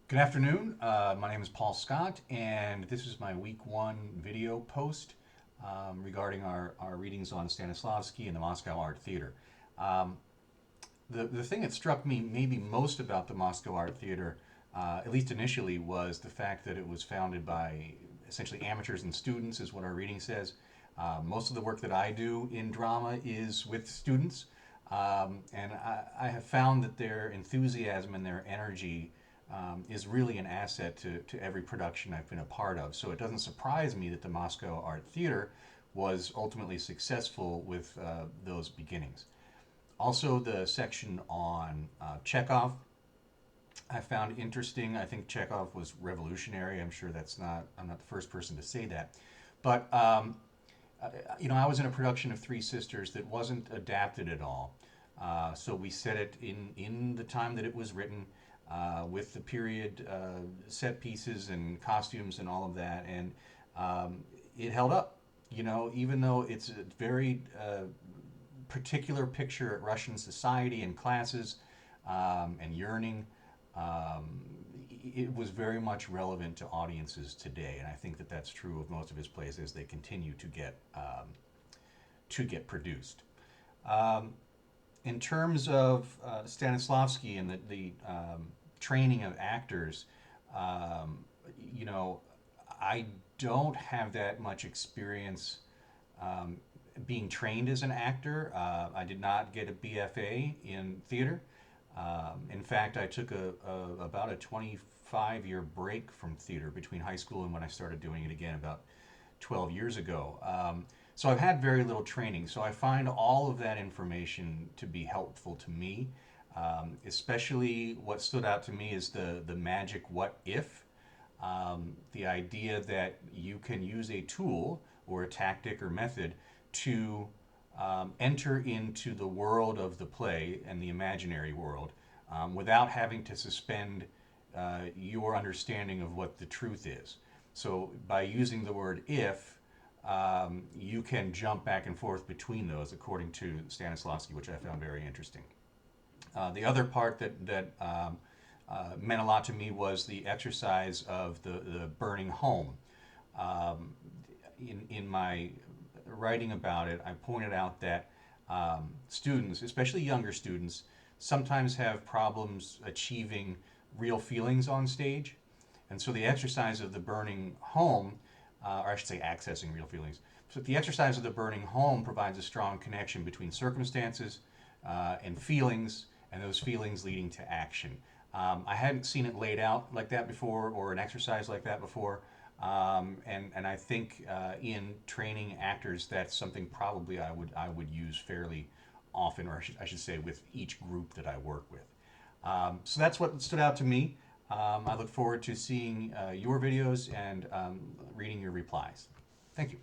Good afternoon. My name is Paul Scott, and this is my week one video post regarding our readings on Stanislavski and the Moscow Art Theater. Um, the thing that struck me maybe most about the Moscow Art Theater, at least initially, was the fact that it was founded by essentially amateurs and students, is what our reading says. Most of the work that I do in drama is with students, and I have found that their enthusiasm and their energy is really an asset to every production I've been a part of. So it doesn't surprise me that the Moscow Art Theater was ultimately successful with those beginnings. Also, the section on Chekhov I found interesting. I think Chekhov was revolutionary. I'm not the first person to say that. But, I was in a production of Three Sisters that wasn't adapted at all. So we set it in the time that it was written, with the period set pieces and costumes and all of that. And it held up. Even though it's a very particular picture at Russian society and classes and yearning, um, it was very much relevant to audiences today, and I think that that's true of most of his plays as they continue to get produced. Um, in terms of Stanislavski and the training of actors, um, you know, I don't have that much experience um, being trained as an actor. I did not get a BFA in theater. In fact, I took about a 25-year break from theater between high school and when I started doing it again about 12 years ago. So I've had very little training. So I find all of that information to be helpful to me. Especially what stood out to me is the magic what if. The idea that you can use a tool or a tactic or method to enter into the world of the play and the imaginary world without having to suspend your understanding of what the truth is. So by using the word if, you can jump back and forth between those, according to Stanislavski, which I found very interesting. The other part that meant a lot to me was the exercise of the burning home. Um, in my writing about it, I pointed out that students, especially younger students, sometimes have problems achieving real feelings on stage. And so the exercise of the burning home, or I should say accessing real feelings, so the exercise of the burning home provides a strong connection between circumstances and feelings, and those feelings leading to action. I hadn't seen it laid out like that before, or an exercise like that before. And I think in training actors, that's something probably I would use fairly often, or I should say, with each group that I work with. So that's what stood out to me. I look forward to seeing your videos and reading your replies. Thank you.